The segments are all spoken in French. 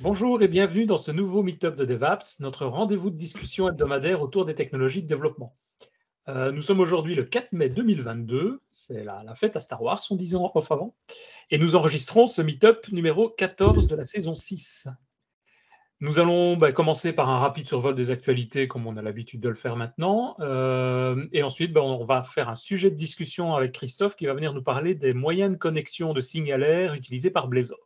Bonjour et bienvenue dans ce nouveau Meetup de DevApps, notre rendez-vous de discussion hebdomadaire autour des technologies de développement. Nous sommes aujourd'hui le 4 mai 2022, c'est la fête à Star Wars, on disait en off avant, et nous enregistrons ce Meetup numéro 14 de la saison 6. Nous allons commencer par un rapide survol des actualités, comme on a l'habitude de le faire maintenant, et ensuite on va faire un sujet de discussion avec Christophe qui va venir nous parler des moyens de connexion de signalaires utilisés par Blazor.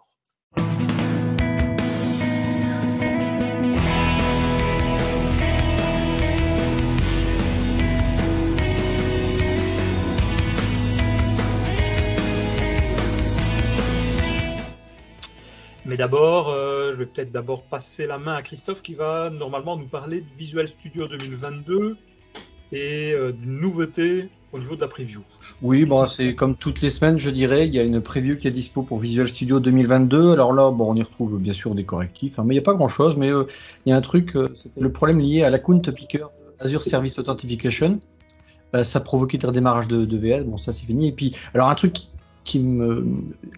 Mais d'abord, je vais peut-être d'abord passer la main à Christophe qui va normalement nous parler de Visual Studio 2022 et d'une nouveauté au niveau de la preview. Oui, bon, c'est comme toutes les semaines, je dirais. Il y a une preview qui est dispo pour Visual Studio 2022. Alors là, bon, on y retrouve bien sûr des correctifs, mais il n'y a pas grand-chose. Mais il y a un truc, c'était le problème lié à l'account picker Azure Service Authentication. Ça provoquait des redémarrages de VS. Bon, ça c'est fini. Et puis, alors un truc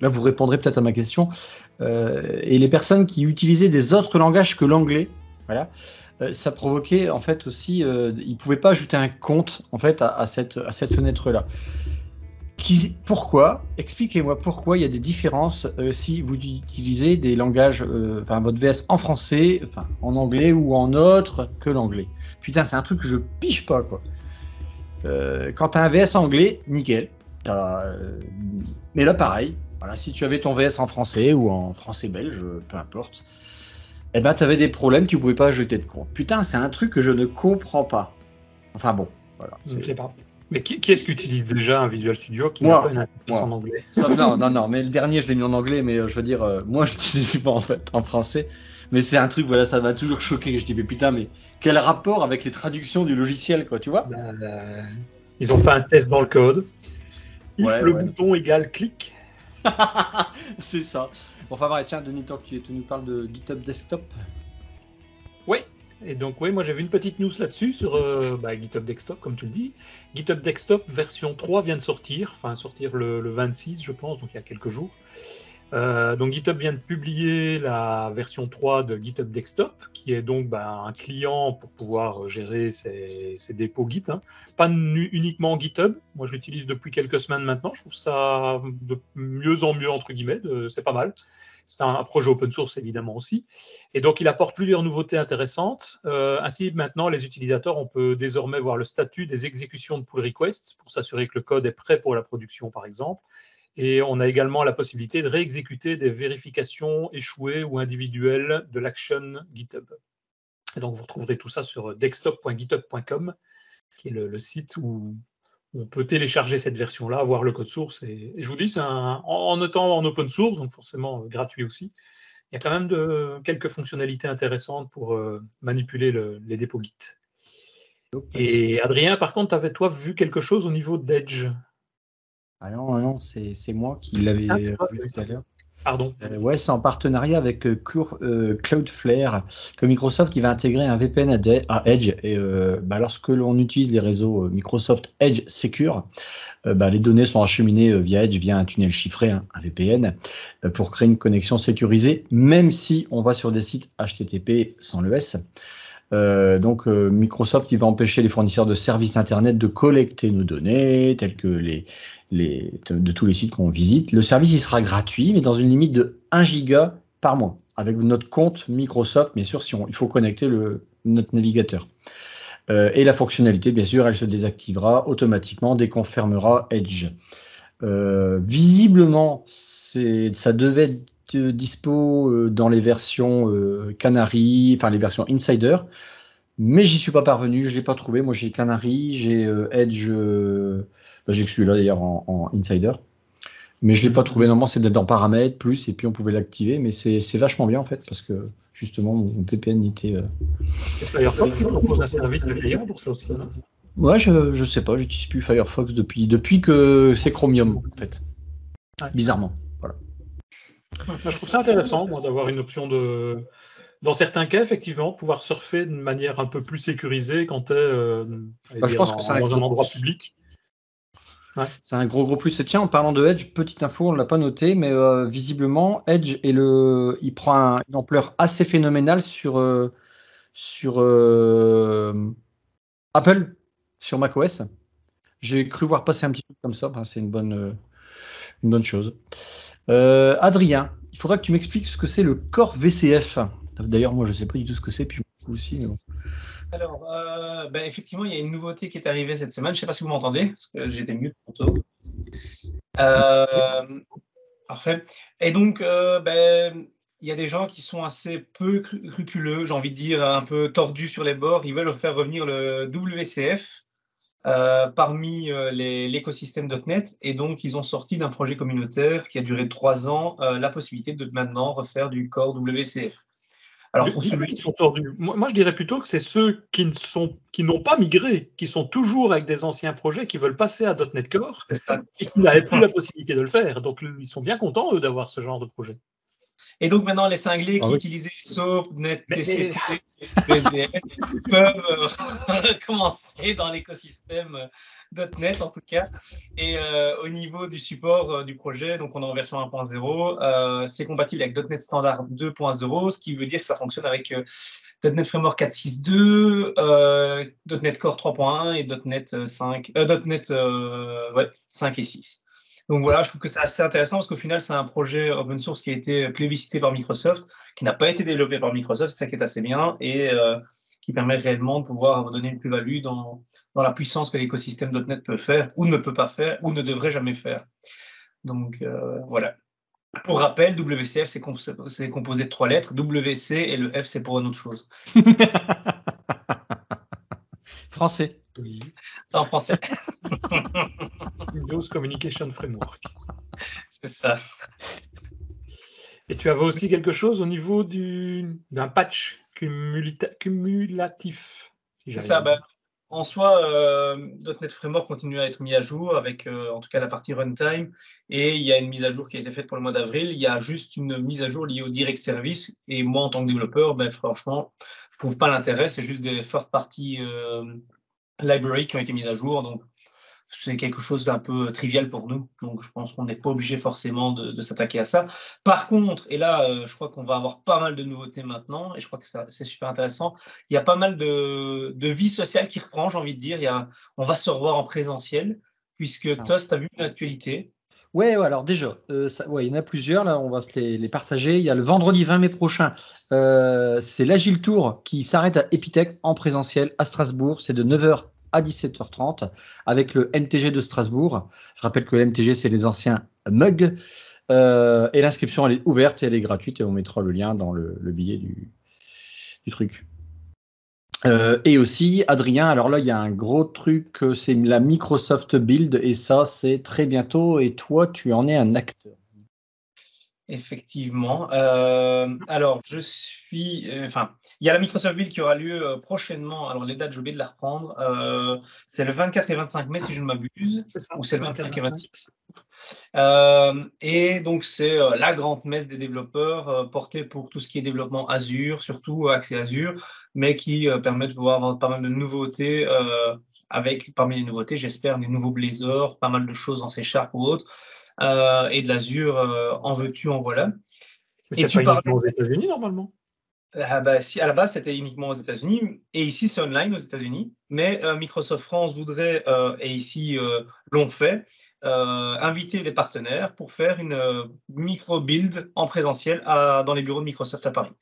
là, vous répondrez peut-être à ma question. Et les personnes qui utilisaient des autres langages que l'anglais, voilà, ça provoquait en fait aussi, ils pouvaient pas ajouter un compte en fait à cette fenêtre-là. Pourquoi? Expliquez-moi pourquoi il y a des différences si vous utilisez des langages, votre VS en français, en anglais ou en autre que l'anglais. Putain, c'est un truc que je piche pas, quoi. Quand tu as un VS anglais, nickel. Mais là, pareil. Voilà, si tu avais ton VS en français ou en français belge, peu importe, eh ben, tu avais des problèmes, tu pouvais pas jeter de compte. Putain, c'est un truc que je ne comprends pas. Enfin bon, voilà. Je ne sais pas. Mais qui est-ce qui utilise déjà un Visual Studio qui n'a pas une interface en anglais? Non, mais le dernier, je l'ai mis en anglais, mais je veux dire, moi, je l'utilise pas en fait en français. Mais c'est un truc, voilà, ça m'a toujours choqué. Je dis, mais putain, mais quel rapport avec les traductions du logiciel, quoi, tu vois? Ils ont fait un test dans le code. If le bouton égale clic. C'est ça. Bon, enfin, bref, tiens, Denis, tu nous parles de GitHub Desktop. Oui, et donc, oui, moi j'avais une petite news là-dessus sur GitHub Desktop, comme tu le dis. GitHub Desktop version 3 vient de sortir, le 26, je pense, donc il y a quelques jours. Donc GitHub vient de publier la version 3 de GitHub Desktop, qui est donc un client pour pouvoir gérer ses dépôts Git. Hein. Pas uniquement GitHub, moi je l'utilise depuis quelques semaines maintenant, je trouve ça de mieux en mieux, entre guillemets, c'est pas mal. C'est un projet open source évidemment aussi. Et donc il apporte plusieurs nouveautés intéressantes. Ainsi maintenant les utilisateurs, on peut désormais voir le statut des exécutions de pull requests pour s'assurer que le code est prêt pour la production par exemple. Et on a également la possibilité de réexécuter des vérifications échouées ou individuelles de l'action GitHub. Et donc, vous retrouverez tout ça sur desktop.github.com, qui est le site où on peut télécharger cette version-là, voir le code source. Et je vous dis, c'est en étant en open source, donc forcément gratuit aussi, il y a quand même quelques fonctionnalités intéressantes pour manipuler les dépôts Git. Et Adrien, par contre, avais toi vu quelque chose au niveau d'Edge? Ah non, c'est moi qui l'avais vu tout à l'heure. Pardon. Ouais, c'est en partenariat avec Cloudflare que Microsoft qui va intégrer un VPN à Edge. Et lorsque l'on utilise les réseaux Microsoft Edge Secure, les données sont acheminées via Edge, via un tunnel chiffré, un VPN, pour créer une connexion sécurisée, même si on va sur des sites HTTP sans le S. Donc Microsoft il va empêcher les fournisseurs de services internet de collecter nos données telles que de tous les sites qu'on visite. Le service il sera gratuit mais dans une limite de 1 giga par mois avec notre compte Microsoft, bien sûr, il faut connecter notre navigateur. Et la fonctionnalité, bien sûr, elle se désactivera automatiquement dès qu'on fermera Edge. Visiblement, ça devait être dispo dans les versions Canary, enfin les versions Insider, mais j'y suis pas parvenu, je l'ai pas trouvé. Moi j'ai Canary, j'ai Edge, j'ai que celui-là d'ailleurs en Insider, mais je l'ai pas trouvé. Normalement c'est dans paramètres plus et puis on pouvait l'activer, mais c'est vachement bien en fait parce que justement mon VPN était. Firefox propose un service de payant pour ça aussi. Hein. Ouais, je sais pas, j'utilise plus Firefox depuis que c'est Chromium en fait. Ouais. Bizarrement, voilà. Je trouve ça intéressant, moi, d'avoir une option de. Dans certains cas, effectivement, pouvoir surfer de manière un peu plus sécurisée quand tu es je pense que dans un endroit public. Ouais. C'est un gros plus. Et tiens, en parlant de Edge, petite info, on ne l'a pas noté, mais visiblement, Edge il prend une ampleur assez phénoménale sur Apple, sur macOS. J'ai cru voir passer un petit truc comme ça. Ben, c'est une bonne chose. Adrien, il faudra que tu m'expliques ce que c'est le Core VCF. D'ailleurs, moi, je ne sais pas du tout ce que c'est, puis je aussi. Mais bon. Alors, effectivement, il y a une nouveauté qui est arrivée cette semaine. Je ne sais pas si vous m'entendez, parce que j'étais mute tantôt. Parfait. Et donc, il y a des gens qui sont assez peu scrupuleux, j'ai envie de dire, un peu tordus sur les bords. Ils veulent faire revenir le WCF parmi l'écosystème .NET. Et donc, ils ont sorti d'un projet communautaire qui a duré 3 ans la possibilité de maintenant refaire du Core WCF. Alors, pour ceux qui sont tordus, moi je dirais plutôt que c'est ceux qui n'ont pas migré, qui sont toujours avec des anciens projets, qui veulent passer à .NET Core et qui n'avaient plus la possibilité de le faire. Donc ils sont bien contents, eux, d'avoir ce genre de projet. Et donc maintenant, les cinglés qui utilisaient SOAP, NetTCP, SDL peuvent recommencer dans l'écosystème .NET en tout cas. Et au niveau du support du projet, donc on est en version 1.0, c'est compatible avec .NET Standard 2.0, ce qui veut dire que ça fonctionne avec .NET Framework 4.6.2, .NET Core 3.1 et .NET 5, 5 et 6. Donc voilà, je trouve que c'est assez intéressant parce qu'au final, c'est un projet open source qui a été plébiscité par Microsoft, qui n'a pas été développé par Microsoft, c'est ça qui est assez bien, et qui permet réellement de pouvoir donner une plus-value dans la puissance que l'écosystème .NET peut faire, ou ne peut pas faire, ou ne devrait jamais faire. Donc voilà. Pour rappel, WCF, c'est composé de 3 lettres, WC, et le F, c'est pour une autre chose. Français. Oui. C'est en français. Windows Communication Framework. C'est ça. Et tu avais aussi quelque chose au niveau d'un patch cumulatif. Si c'est ça. En soi, .NET Framework continue à être mis à jour avec en tout cas la partie runtime, et il y a une mise à jour qui a été faite pour le mois d'avril. Il y a juste une mise à jour liée au direct service, et moi en tant que développeur, franchement, je ne trouve pas l'intérêt. C'est juste des third party library qui ont été mises à jour, donc c'est quelque chose d'un peu trivial pour nous, donc je pense qu'on n'est pas obligé forcément de s'attaquer à ça. Par contre, et là je crois qu'on va avoir pas mal de nouveautés maintenant, et je crois que c'est super intéressant, il y a pas mal de vie sociale qui reprend, j'ai envie de dire. On va se revoir en présentiel, puisque Toast a vu une actualité. Ouais, alors déjà, il y en a plusieurs, là, on va se les partager. Il y a le vendredi 20 mai prochain, c'est l'Agile Tour qui s'arrête à Epitech en présentiel à Strasbourg. C'est de 9h à 17h30 avec le MTG de Strasbourg. Je rappelle que le MTG, c'est les anciens MUG. Et l'inscription, elle est ouverte et elle est gratuite, et on mettra le lien dans le billet du truc. Et aussi, Adrien, alors là, il y a un gros truc, c'est la Microsoft Build, et ça, c'est très bientôt, et toi, tu en es un acteur. Effectivement. Alors, il y a la Microsoft Build qui aura lieu prochainement. Alors, les dates, j'ai oublié de la reprendre. C'est le 24 et 25 mai, si je ne m'abuse, ou c'est le 25 et 26. Et donc, c'est la grande messe des développeurs portée pour tout ce qui est développement Azure, surtout accès Azure, mais qui permet de pouvoir avoir pas mal de nouveautés. Avec, parmi les nouveautés, j'espère, des nouveaux Blazor, pas mal de choses en C# ou autres. Et de l'Azure, en veux-tu, en voilà. Mais c'est pas uniquement aux États-Unis normalement. Si à la base c'était uniquement aux États-Unis, et ici c'est online aux États-Unis, mais Microsoft France voudrait, et ici l'ont fait, inviter des partenaires pour faire une micro-build en présentiel dans les bureaux de Microsoft à Paris.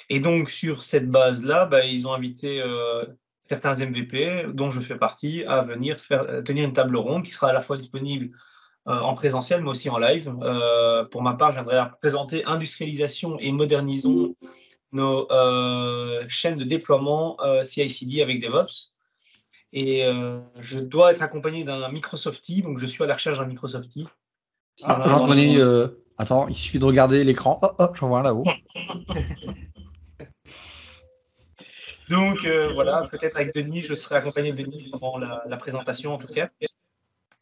Et donc sur cette base-là, ils ont invité certains MVP, dont je fais partie, à venir tenir une table ronde qui sera à la fois disponible en présentiel, mais aussi en live. Pour ma part, j'aimerais présenter industrialisation et modernisons nos chaînes de déploiement CI/CD avec DevOps. Et je dois être accompagné d'un Microsoftie, donc je suis à la recherche d'un Microsoftie. J'en connais. Attends, il suffit de regarder l'écran. J'en vois un là-haut. Donc voilà, peut-être avec Denis, je serai accompagné de Denis pendant la présentation en tout cas.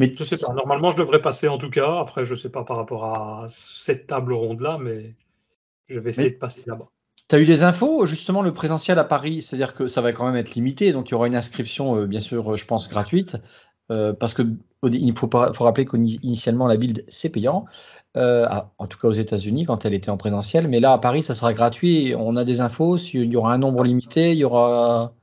Mais je sais pas, normalement je devrais passer en tout cas, après je sais pas par rapport à cette table ronde là, mais je vais essayer de passer là-bas. Tu as eu des infos, justement, le présentiel à Paris, c'est-à-dire que ça va quand même être limité, donc il y aura une inscription, bien sûr, je pense, gratuite. parce que il faut rappeler qu'initialement la build c'est payant, en tout cas aux États-Unis quand elle était en présentiel, mais là à Paris ça sera gratuit. On a des infos, il y aura un nombre limité, il y aura.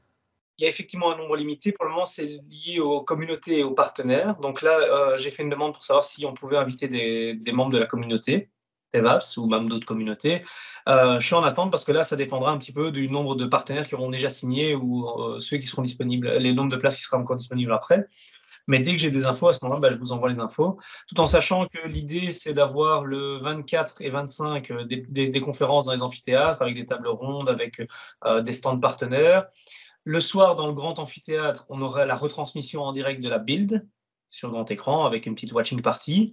Il y a effectivement un nombre limité. Pour le moment, c'est lié aux communautés et aux partenaires. Donc là, j'ai fait une demande pour savoir si on pouvait inviter des membres de la communauté, DevApps ou même d'autres communautés. Je suis en attente parce que là, ça dépendra un petit peu du nombre de partenaires qui auront déjà signé ou ceux qui seront disponibles, les nombres de places qui seront encore disponibles après. Mais dès que j'ai des infos, à ce moment-là, je vous envoie les infos, tout en sachant que l'idée, c'est d'avoir le 24 et 25 des conférences dans les amphithéâtres, avec des tables rondes, avec des stands partenaires. Le soir, dans le grand amphithéâtre, on aurait la retransmission en direct de la build sur grand écran avec une petite watching party.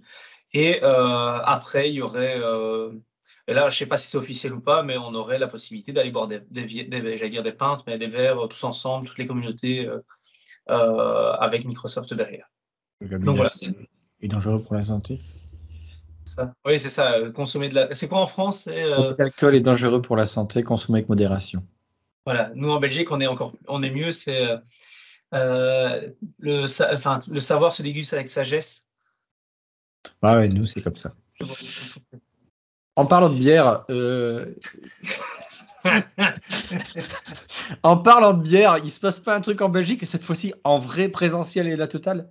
Et après, il y aurait, et là, je ne sais pas si c'est officiel ou pas, mais on aurait la possibilité d'aller boire j'allais dire des pintes, mais des verres tous ensemble, toutes les communautés avec Microsoft derrière. Donc voilà, c'est Et dangereux pour la santé. ça. Oui, c'est ça. Consommer de la. C'est quoi en France? Beaucoup d'alcool est dangereux pour la santé, consommé avec modération. Voilà, nous en Belgique, on est mieux, c'est le savoir se déguste avec sagesse. Ah ouais, nous c'est comme ça. En parlant de bière, il se passe pas un truc en Belgique et cette fois-ci en vrai présentiel et la totale?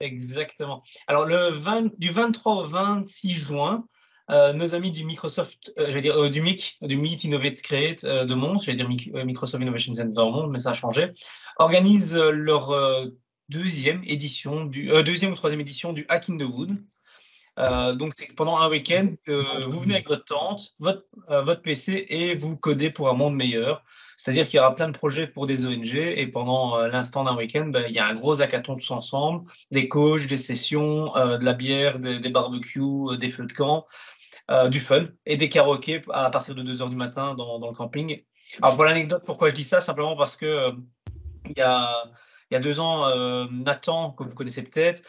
Exactement. Alors du 23 au 26 juin, nos amis du Microsoft, du Meet Innovate Create de Mons, Microsoft Innovation Center de Mons, mais ça a changé, organisent leur deuxième ou troisième édition du Hack in the Wood. Donc c'est pendant un week-end que vous venez avec votre tente, votre PC et vous codez pour un monde meilleur. C'est-à-dire qu'il y aura plein de projets pour des ONG et pendant l'instant d'un week-end, il y a un gros hackathon tous ensemble, des coachs, des sessions, de la bière, des barbecues, des feux de camp, du fun et des karaokés à partir de 2h du matin dans le camping. Alors pour l'anecdote, pourquoi je dis ça? Simplement parce que il y a 2 ans, Nathan, que vous connaissez peut-être,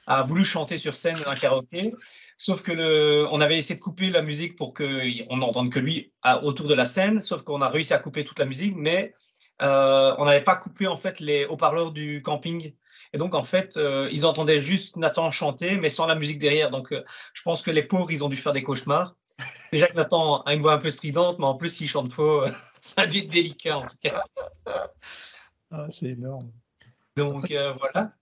a voulu chanter sur scène un karaoké, sauf que on avait essayé de couper la musique pour qu'on n'entende que lui autour de la scène, sauf qu'on a réussi à couper toute la musique, mais on n'avait pas coupé en fait les haut-parleurs du camping. Et donc en fait, ils entendaient juste Nathan chanter, mais sans la musique derrière. Donc je pense que les pauvres, ils ont dû faire des cauchemars. Déjà que Nathan a une voix un peu stridente, mais en plus, s'il chante faux, ça a dû être délicat en tout cas. Ah, c'est énorme. Donc voilà.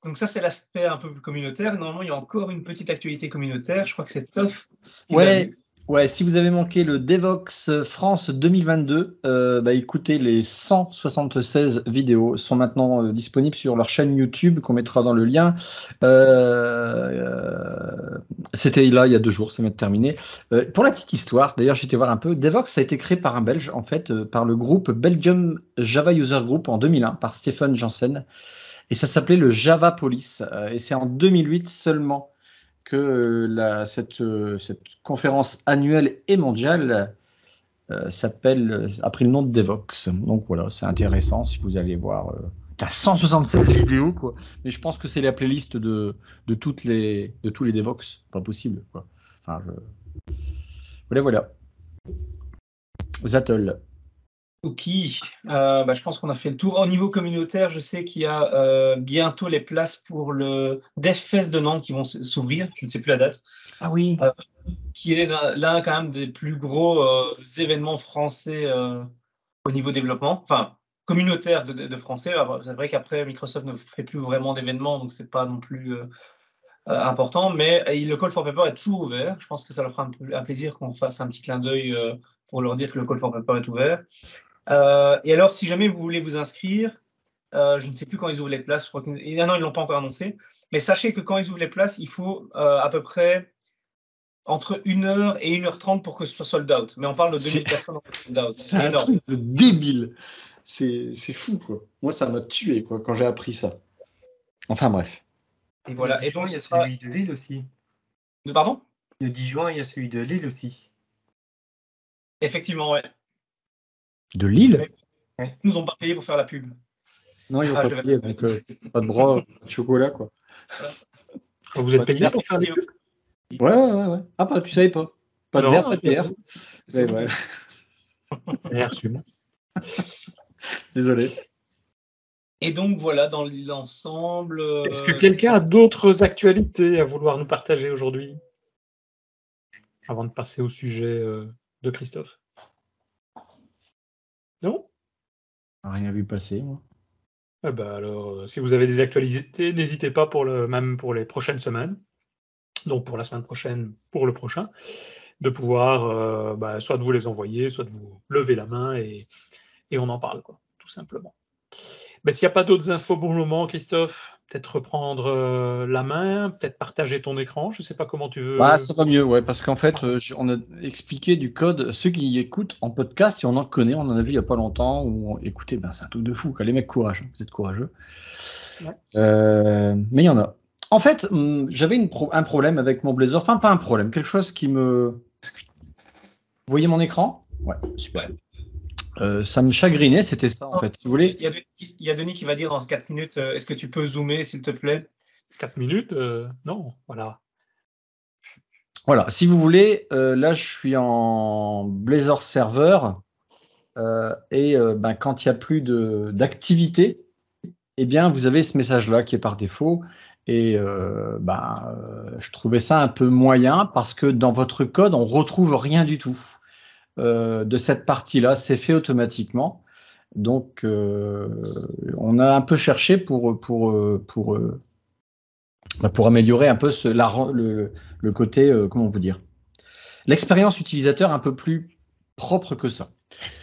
Donc ça, c'est l'aspect un peu plus communautaire. Normalement, il y a encore une petite actualité communautaire. Je crois que c'est Toff. Ouais, si vous avez manqué le Devox France 2022, écoutez, les 176 vidéos sont maintenant disponibles sur leur chaîne YouTube qu'on mettra dans le lien. C'était là il y a 2 jours, ça va être terminé. Pour la petite histoire, d'ailleurs, j'étais voir un peu. Devox a été créé par un Belge, en fait, par le groupe Belgium Java User Group en 2001, par Stephen Janssen. Et ça s'appelait le Java Police. Et c'est en 2008 seulement que cette conférence annuelle et mondiale a pris le nom de Devox. Donc voilà, c'est intéressant si vous allez voir. T'as 176 vidéos, quoi. Mais je pense que c'est la playlist de tous les Devox. Pas possible, quoi. Enfin, voilà. Zatol. Ok, je pense qu'on a fait le tour. Au niveau communautaire, je sais qu'il y a bientôt les places pour le DevFest de Nantes qui vont s'ouvrir. Je ne sais plus la date. Ah oui. Qui est l'un quand même des plus gros événements français au niveau développement, enfin communautaire de français. C'est vrai qu'après Microsoft ne fait plus vraiment d'événements, donc c'est pas non plus important. Mais le Call for Paper est toujours ouvert. Je pense que ça leur fera un plaisir qu'on fasse un petit clin d'œil pour leur dire que le Call for Paper est ouvert. Et alors, si jamais vous voulez vous inscrire, je ne sais plus quand ils ouvrent les places. Je crois non, ils ne l'ont pas encore annoncé. Mais sachez que quand ils ouvrent les places, il faut à peu près entre 1h et 1h30 pour que ce soit sold out. Mais on parle de 2000 personnes en sold out. C'est énorme. Truc de débile. C'est fou, quoi. Moi, ça m'a tué, quoi, quand j'ai appris ça. Enfin, bref. Et voilà. Et donc, il y a celui de Lille aussi. Pardon ? Le 10 juin, il y a celui de Lille aussi. Effectivement, ouais. De Lille ? Ouais. Ils nous ont pas payé pour faire la pub. Non, ils n'ont pas payé, donc pas de bras, pas de chocolat, quoi. Vous êtes payé pour faire des pubs ? Ouais. Ah, tu savais pas. Pas de verre, pas de bière. C'est vrai. J'ai reçu. Désolé. Et donc voilà, dans l'ensemble. Est-ce que quelqu'un a d'autres actualités à vouloir nous partager aujourd'hui, avant de passer au sujet de Christophe? Non? Rien vu passer, moi. Eh ben alors, si vous avez des actualités, n'hésitez pas même pour les prochaines semaines, donc pour la semaine prochaine, pour le prochain, de pouvoir soit de vous les envoyer, soit de vous lever la main et on en parle, quoi, tout simplement. Mais s'il n'y a pas d'autres infos pour le moment, Christophe, peut-être reprendre la main, peut-être partager ton écran, je ne sais pas comment tu veux. Bah, ça va mieux, ouais, parce qu'en fait, on a expliqué du code, ceux qui écoutent en podcast, si on en connaît, on en a vu il n'y a pas longtemps, où écoutez, ben, c'est un truc de fou, quoi. Les mecs, courage, vous êtes courageux. Ouais. Mais il y en a. En fait, j'avais un problème avec mon Blazor, enfin pas un problème, quelque chose qui me... Vous voyez mon écran? Ouais, super. Ça me chagrinait, c'était ça en fait. Si vous voulez. Il y a Denis qui va dire en 4 minutes, est-ce que tu peux zoomer s'il te plaît? 4 minutes non, voilà. Voilà, si vous voulez, là je suis en Blazor serveur et ben, quand il n'y a plus d'activité, eh bien vous avez ce message-là qui est par défaut. Et je trouvais ça un peu moyen parce que dans votre code, on retrouve rien du tout de cette partie-là. C'est fait automatiquement. Donc, on a un peu cherché pour améliorer un peu le côté, comment vous dire, l'expérience utilisateur un peu plus propre que ça.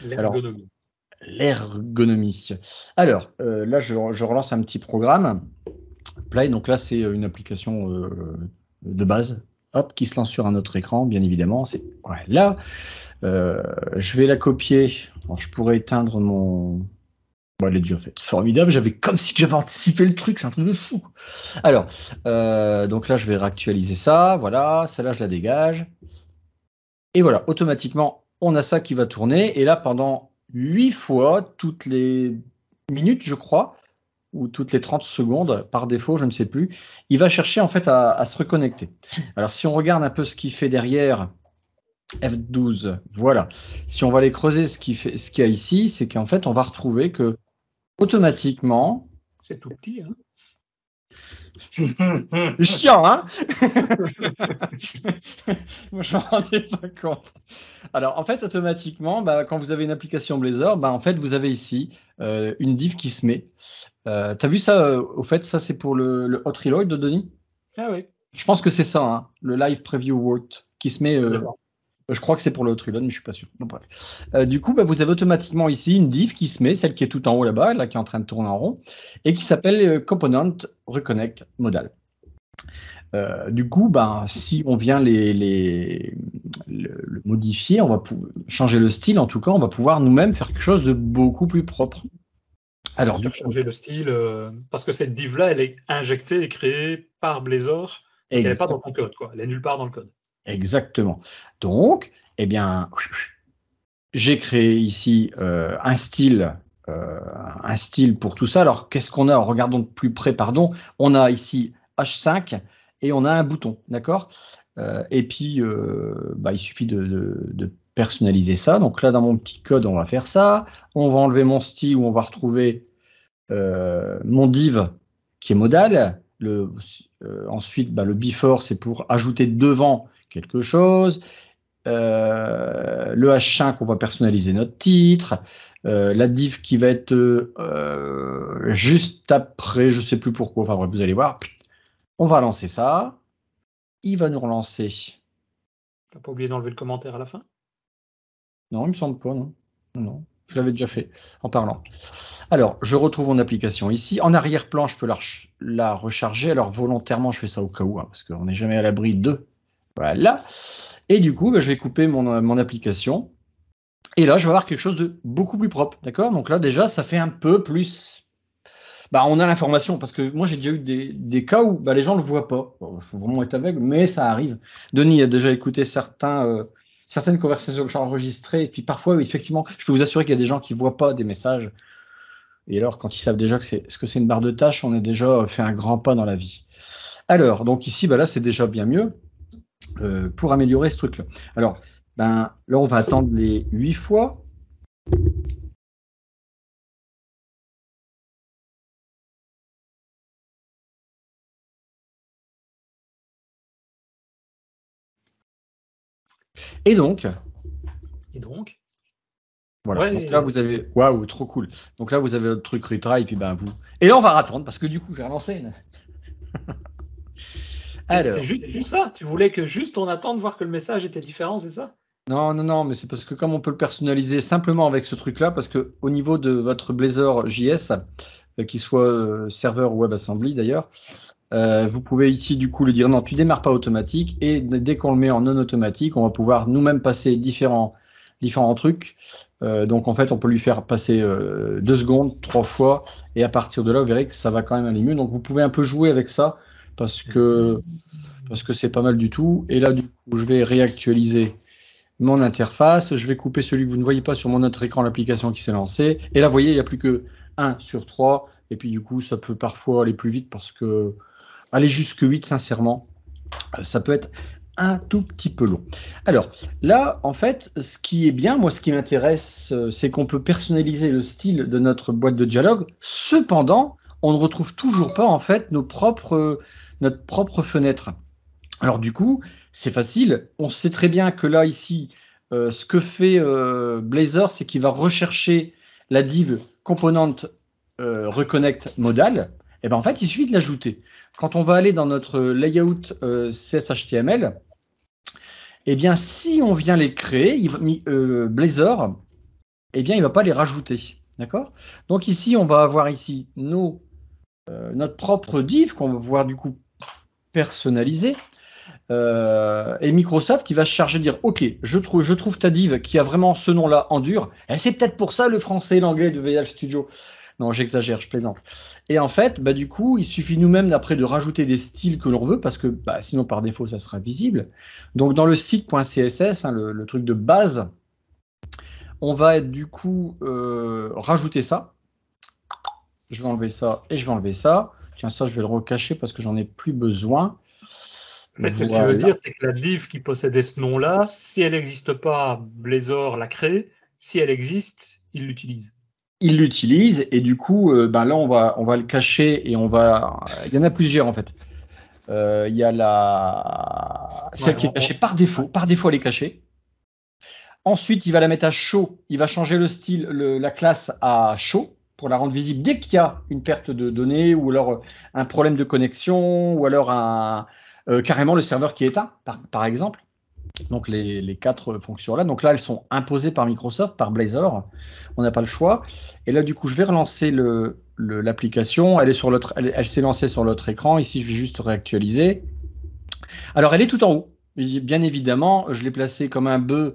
L'ergonomie. L'ergonomie. Alors, là, je relance un petit programme. Play, donc là, c'est une application de base, hop, qui se lance sur un autre écran, bien évidemment. C'est voilà. Je vais la copier. Alors, je pourrais éteindre mon. Bon, elle est déjà faite. Formidable. J'avais comme si j'avais anticipé le truc. C'est un truc de fou. Alors, donc là, je vais réactualiser ça. Voilà. Celle-là, je la dégage. Et voilà. Automatiquement, on a ça qui va tourner. Et là, pendant 8 fois, toutes les minutes, je crois, ou toutes les 30 secondes, par défaut, je ne sais plus, il va chercher en fait à se reconnecter. Alors, si on regarde un peu ce qu'il fait derrière, F12, voilà. Si on va aller creuser ce qu'il y a ici, c'est qu'en fait, on va retrouver que automatiquement... C'est tout petit, hein. C'est chiant, hein. Je m'en rendais pas compte. Alors, en fait, automatiquement, quand vous avez une application Blazor, en fait, vous avez ici une div qui se met. T'as vu ça, au fait, ça c'est pour le Hot Reload de Denis? Ah oui. Je pense que c'est ça, hein, le Live Preview World qui se met. Je crois que c'est pour le Hot Reload, mais je suis pas sûr. Bon, bref. Du coup, vous avez automatiquement ici une div qui se met, celle qui est tout en haut là-bas, là qui est en train de tourner en rond, et qui s'appelle Component Reconnect Modal. Du coup, si on vient le modifier, on va changer le style, en tout cas, on va pouvoir nous-mêmes faire quelque chose de beaucoup plus propre. Alors, changer le style, parce que cette div-là, elle est injectée et créée par Blazor, elle n'est pas dans ton code, quoi. Elle est nulle part dans le code. Exactement. Donc, eh bien, j'ai créé ici un style pour tout ça. Alors, qu'est-ce qu'on a? Regardons de plus près, pardon. On a ici H5 et on a un bouton, d'accord? Et puis, il suffit de personnaliser ça. Donc là, dans mon petit code, on va faire ça. On va enlever mon style où on va retrouver mon div qui est modal. Ensuite, le before, c'est pour ajouter devant quelque chose. Le H5, on va personnaliser notre titre. La div qui va être juste après, je ne sais plus pourquoi. Enfin bref, vous allez voir. On va lancer ça. Il va nous relancer. T'as pas oublié d'enlever le commentaire à la fin? Non, il me semble pas, non. Non, je l'avais déjà fait en parlant. Alors, je retrouve mon application ici. En arrière-plan, je peux la recharger. Alors, volontairement, je fais ça au cas où, hein, parce qu'on n'est jamais à l'abri de... Voilà. Et du coup, je vais couper mon application. Et là, je vais avoir quelque chose de beaucoup plus propre. D'accord? Donc là, déjà, ça fait un peu plus... on a l'information, parce que moi, j'ai déjà eu des cas où les gens ne le voient pas. Il faut vraiment être aveugle, mais ça arrive. Denis a déjà écouté certaines conversations que j'ai enregistrées. Et puis parfois, effectivement, je peux vous assurer qu'il y a des gens qui ne voient pas des messages. Et alors, quand ils savent déjà que c'est une barre de tâches, on a déjà fait un grand pas dans la vie. Alors, donc ici, là, c'est déjà bien mieux pour améliorer ce truc-là. Alors, là, on va attendre les 8 fois. Et donc, voilà. Ouais. Donc là, vous avez... Waouh, trop cool. Donc là, vous avez votre truc retry, et puis ben vous... Et là, on va attendre, parce que du coup, j'ai relancé. C'est juste pour ça. Tu voulais que juste on attende voir que le message était différent, c'est ça? Non, mais c'est parce que comme on peut le personnaliser simplement avec ce truc-là, parce que au niveau de votre Blazor JS, qu'il soit serveur ou WebAssembly d'ailleurs, vous pouvez ici du coup le dire non, tu démarres pas automatique, et dès qu'on le met en non automatique, on va pouvoir nous-mêmes passer différents trucs. Donc en fait, on peut lui faire passer 2 secondes, 3 fois, et à partir de là, vous verrez que ça va quand même aller mieux. Donc vous pouvez un peu jouer avec ça, parce que c'est pas mal du tout. Et là, du coup, je vais réactualiser mon interface. Je vais couper celui que vous ne voyez pas sur mon autre écran, l'application qui s'est lancée. Et là, vous voyez, il n'y a plus que 1 sur 3. Et puis du coup, ça peut parfois aller plus vite parce que aller jusque 8, sincèrement, ça peut être un tout petit peu long. Alors là, en fait, ce qui est bien, moi, ce qui m'intéresse, c'est qu'on peut personnaliser le style de notre boîte de dialogue. Cependant, on ne retrouve toujours pas, en fait, notre propre fenêtre. Alors du coup, c'est facile. On sait très bien que là, ici, ce que fait Blazor, c'est qu'il va rechercher la div componente reconnect modal. Et ben en fait, il suffit de l'ajouter. Quand on va aller dans notre layout CSHTML, eh bien, si on vient les créer, Blazor, eh bien, il ne va pas les rajouter. D'accord? Donc ici, on va avoir ici notre propre div qu'on va pouvoir du coup personnaliser. Et Microsoft, il va se charger de dire, ok, je trouve ta div qui a vraiment ce nom-là en dur. Et c'est peut-être pour ça le français et l'anglais de VH Studio. Non, j'exagère, je plaisante. Et en fait, du coup, il suffit nous-mêmes après de rajouter des styles que l'on veut, parce que sinon par défaut, ça sera visible. Donc dans le site.css, le truc de base, on va du coup rajouter ça. Je vais enlever ça et je vais enlever ça. Tiens, ça, je vais le recacher parce que j'en ai plus besoin. En fait, ce que tu veux dire, c'est que la div qui possédait ce nom-là, si elle n'existe pas, Blazor la crée. Si elle existe, il l'utilise. Il l'utilise et du coup, là, on va le cacher et on va. Il y en a plusieurs en fait. Il y a celle qui est cachée par défaut. Par défaut, elle est cachée. Ensuite, il va la mettre à show. Il va changer le style, la classe à show pour la rendre visible dès qu'il y a une perte de données ou alors un problème de connexion ou alors carrément le serveur qui est éteint, par exemple. Donc les 4 fonctions-là. Donc là, elles sont imposées par Microsoft, par Blazor. On n'a pas le choix. Et là, du coup, je vais relancer l'application. Elle s'est lancée sur l'autre écran. Ici, je vais juste réactualiser. Alors, elle est tout en haut. Bien évidemment, je l'ai placée comme un bœuf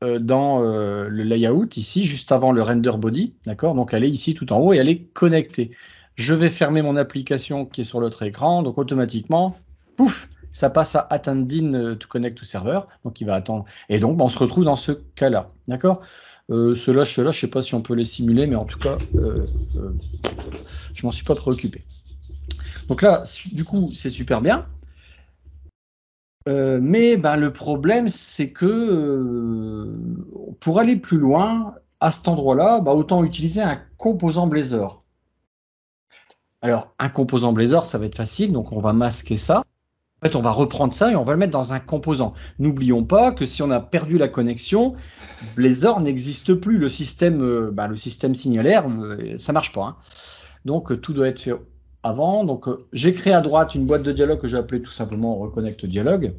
dans le layout, ici, juste avant le render body. D'accord? Donc, elle est ici tout en haut et elle est connectée. Je vais fermer mon application qui est sur l'autre écran. Donc, automatiquement, pouf, ça passe à attending to connect to server, donc il va attendre. Et donc, on se retrouve dans ce cas-là, d'accord? Ceux-là, je ne sais pas si on peut les simuler, mais en tout cas, je m'en suis pas préoccupé. Donc là, du coup, c'est super bien. Mais le problème, c'est que pour aller plus loin, à cet endroit-là, autant utiliser un composant Blazor. Alors, un composant Blazor, ça va être facile, donc on va masquer ça. En fait, on va reprendre ça et on va le mettre dans un composant. N'oublions pas que si on a perdu la connexion, Blazor n'existe plus. Le système signalaire, ça marche pas. Hein. Donc, tout doit être fait avant. Donc, j'ai créé à droite une boîte de dialogue que j'ai appelée tout simplement Reconnect Dialogue.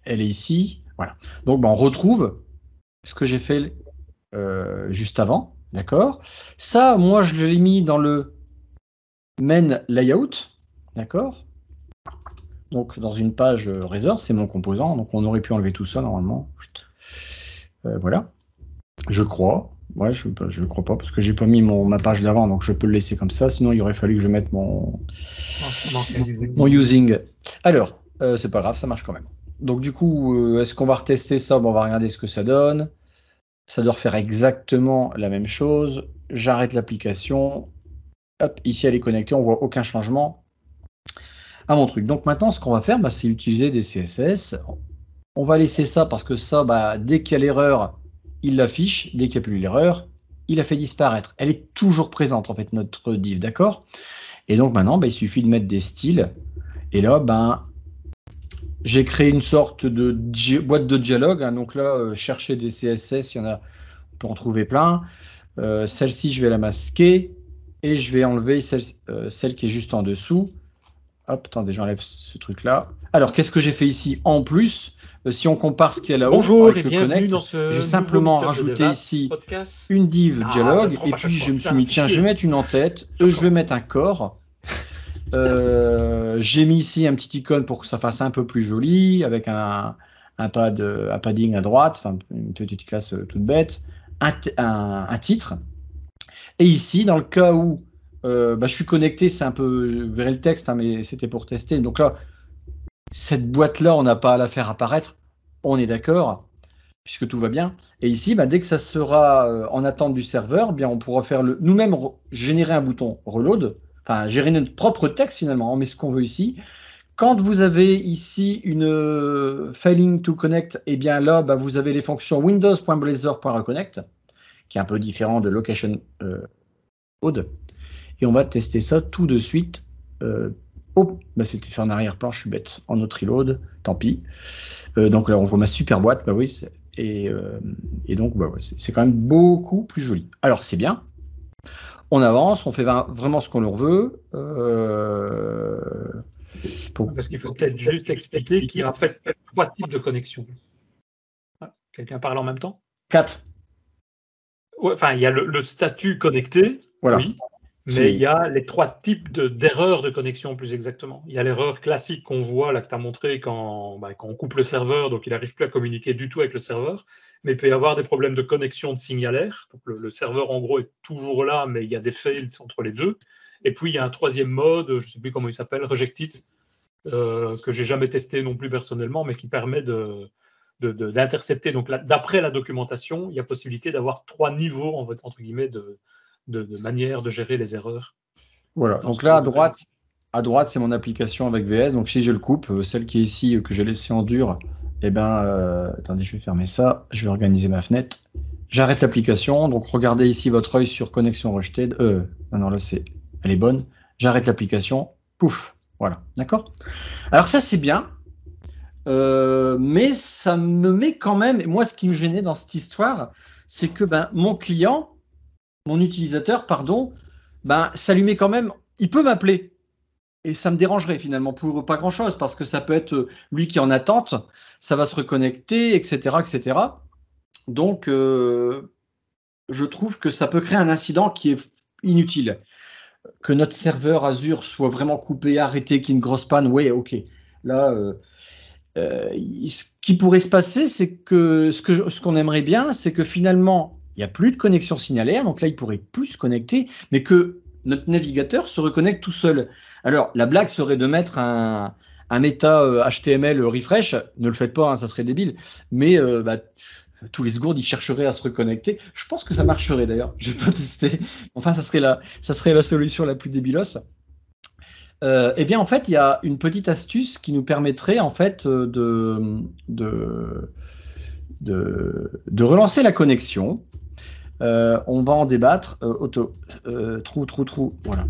Elle est ici. Voilà. Donc, on retrouve ce que j'ai fait juste avant. D'accord. Ça, moi, je l'ai mis dans le main layout. D'accord. Donc, dans une page Razor, c'est mon composant. Donc, on aurait pu enlever tout ça, normalement. Voilà. Je crois. Ouais, je ne crois pas, parce que j'ai pas mis ma page d'avant, donc je peux le laisser comme ça. Sinon, il aurait fallu que je mette mon using. Alors, c'est pas grave, ça marche quand même. Donc, du coup, est-ce qu'on va retester ça? On va regarder ce que ça donne. Ça doit refaire exactement la même chose. J'arrête l'application. Hop, ici, elle est connectée. On voit aucun changement à mon truc. Donc maintenant, ce qu'on va faire, c'est utiliser des CSS. On va laisser ça parce que ça, dès qu'il y a l'erreur, il l'affiche. Dès qu'il n'y a plus l'erreur, il la fait disparaître. Elle est toujours présente, en fait, notre div, d'accord? Et donc maintenant, il suffit de mettre des styles. Et là, j'ai créé une sorte de boîte de dialogue. Hein, donc là, chercher des CSS, il y en a, on peut en trouver plein. Celle-ci, je vais la masquer et je vais enlever celle qui est juste en dessous. Hop, attendez, j'enlève ce truc-là. Alors, qu'est-ce que j'ai fait ici en plus? Si on compare ce qu'il y a là-haut Bonjour avec et le bienvenue connect, dans ce j'ai nouveau simplement Meetup de rajouté Devap ici podcast. une div Je dialogue ne prends et pas chaque puis fois. je me C'est suis un mis, tiens, je vais fichier. mettre une en-tête, Je je vais commence. mettre un corps. J'ai mis ici un petit icône pour que ça fasse un peu plus joli, avec un padding à droite, enfin une petite classe toute bête, un titre. Et ici, dans le cas où je suis connecté, c'est un peu, vous verrez le texte, hein, mais c'était pour tester. Donc là, cette boîte-là, on n'a pas à la faire apparaître, on est d'accord, puisque tout va bien. Et ici, dès que ça sera en attente du serveur, eh bien, on pourra faire nous-mêmes générer un bouton reload, enfin gérer notre propre texte finalement, on met ce qu'on veut ici. Quand vous avez ici une failing to connect, eh bien là, vous avez les fonctions windows.blazor.reconnect, qui est un peu différent de location mode. Et on va tester ça tout de suite. C'était fait en arrière-plan, je suis bête. En autre reload, tant pis. Donc là, on voit ma super boîte, oui. Et donc, c'est quand même beaucoup plus joli. Alors, c'est bien. On avance, on fait vraiment ce qu'on veut. Parce qu'il faut peut-être juste expliquer qu'il y a en fait 3 types de connexions. Quelqu'un parle en même temps? 4. Ouais, enfin, il y a le statut connecté, voilà. Oui, mais il y a les 3 types d'erreurs de connexion, plus exactement. Il y a l'erreur classique qu'on voit, là, que tu as montré quand on coupe le serveur, donc il n'arrive plus à communiquer du tout avec le serveur. Mais il peut y avoir des problèmes de connexion de signalaire. Donc le serveur, en gros, est toujours là, mais il y a des fails entre les deux. Et puis, il y a un 3e mode, je ne sais plus comment il s'appelle, Rejected, que j'ai jamais testé non plus personnellement, mais qui permet d'intercepter. Donc, d'après la documentation, il y a possibilité d'avoir 3 niveaux, entre guillemets, de manière de gérer les erreurs. Voilà, donc là, à droite, c'est mon application avec VS. Donc, si je le coupe, celle qui est ici, que j'ai laissée en dur, attendez, je vais fermer ça. Je vais organiser ma fenêtre. J'arrête l'application. Donc, regardez ici votre œil sur connexion rejetée. Non, là, elle est bonne. J'arrête l'application. Pouf. Voilà, d'accord. Alors, ça, c'est bien. Mais ça me met quand même. Et moi, ce qui me gênait dans cette histoire, c'est que mon client, mon utilisateur, pardon, ça lui met quand même. Il peut m'appeler. Et ça me dérangerait finalement pour pas grand-chose, parce que ça peut être lui qui est en attente, ça va se reconnecter, etc. etc. Donc, je trouve que ça peut créer un incident qui est inutile. Que notre serveur Azure soit vraiment coupé, arrêté, qu'il y ait une grosse panne, ouais, ok. Là, ce qui pourrait se passer, c'est que ce qu'on aimerait bien, c'est que finalement, il n'y a plus de connexion signalaire, donc là, il pourrait plus se connecter, mais que notre navigateur se reconnecte tout seul. Alors, la blague serait de mettre un méta HTML refresh. Ne le faites pas, hein, ça serait débile. Mais tous les secondes, il chercherait à se reconnecter. Je pense que ça marcherait d'ailleurs. Je vais pas tester. Enfin, ça serait la solution la plus débilosse. Eh bien, en fait, il y a une petite astuce qui nous permettrait en fait de relancer la connexion. On va en débattre. Trou. Voilà.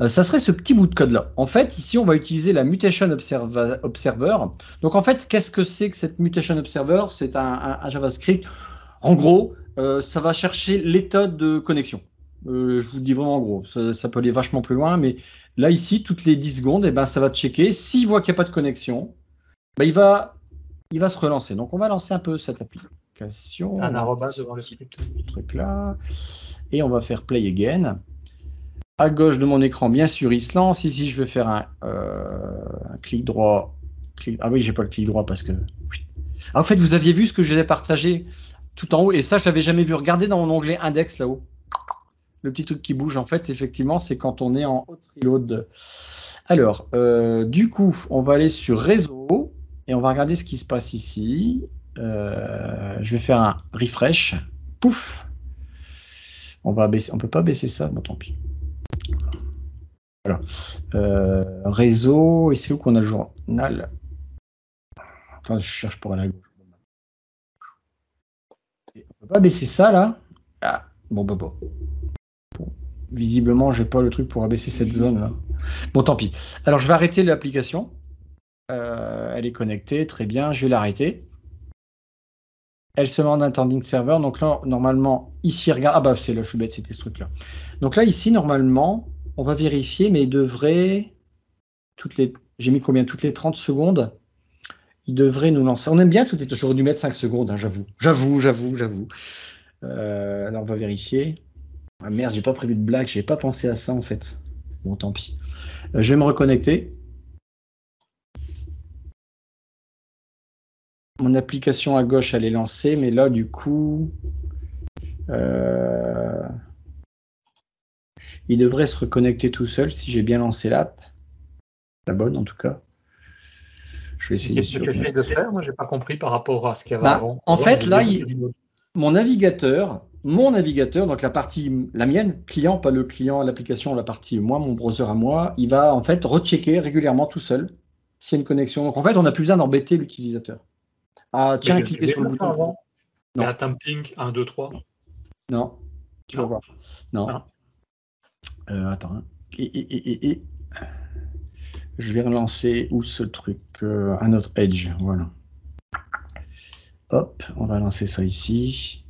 Ça serait ce petit bout de code là. En fait, ici, on va utiliser la Mutation Observer. Donc, en fait, qu'est-ce que c'est que cette Mutation Observer? C'est un JavaScript. En gros, ça va chercher l'état de connexion. Je vous le dis vraiment en gros. Ça peut aller vachement plus loin, mais là, ici, toutes les 10 secondes, ça va checker. S'il voit qu'il n'y a pas de connexion, il va se relancer. Donc, on va lancer un peu cette application. Un arrobas devant le script. Truc là. Et on va faire play again. À gauche de mon écran, bien sûr, il se lance. Ici, je vais faire un clic droit. Ah oui, j'ai pas le clic droit parce que. Ah, en fait, vous aviez vu ce que je vous ai partagé tout en haut, et ça, je l'avais jamais vu. Regardez dans mon onglet index là-haut. Le petit truc qui bouge, en fait, effectivement, c'est quand on est en hot reload. Alors, du coup, on va aller sur réseau et on va regarder ce qui se passe ici. Je vais faire un refresh. Pouf. On peut pas baisser ça, bon, tant pis. Voilà. Réseau, et c'est où qu'on a le journal? Attends, je cherche pour aller à gauche. On peut pas baisser ça là? Ah, bon. Visiblement, j'ai pas le truc pour abaisser cette zone là. Bon, tant pis. Alors, je vais arrêter l'application. Elle est connectée, très bien, je vais l'arrêter. Elle se met en attending server, donc là, normalement, ici, regarde, ah bah c'est là, je suis bête, c'était ce truc-là. Donc là, ici, normalement, on va vérifier, mais il devrait, j'ai mis combien? Toutes les 30 secondes, il devrait nous lancer. On aime bien toutes les, j'aurais dû mettre 5 secondes, hein, j'avoue. Alors, on va vérifier. Ah merde, j'ai pas prévu de blague, j'ai pas pensé à ça, en fait. Bon, tant pis. Je vais me reconnecter. Mon application à gauche, elle est lancée, mais là, du coup, il devrait se reconnecter tout seul si j'ai bien lancé l'app. La bonne, en tout cas. Je vais essayer. Qu'est-ce que tu essayes de faire? Moi, j'ai pas compris par rapport à ce qu'il y avait Bah, avant. en fait, là, mon navigateur, donc la partie, la mienne, client, pas le client, l'application, la partie, moi, mon browser à moi, il va en fait rechecker régulièrement tout seul s'il y a une connexion. Donc, en fait, on n'a plus besoin d'embêter l'utilisateur. Ah, tiens, cliquez sur le bouton. Avant. Non. Et un thumbing 1, 2, 3. Non, tu vas voir. Non. Ah. Attends. Hein. Je vais relancer où ce truc un autre Edge, voilà. Hop, on va lancer ça ici.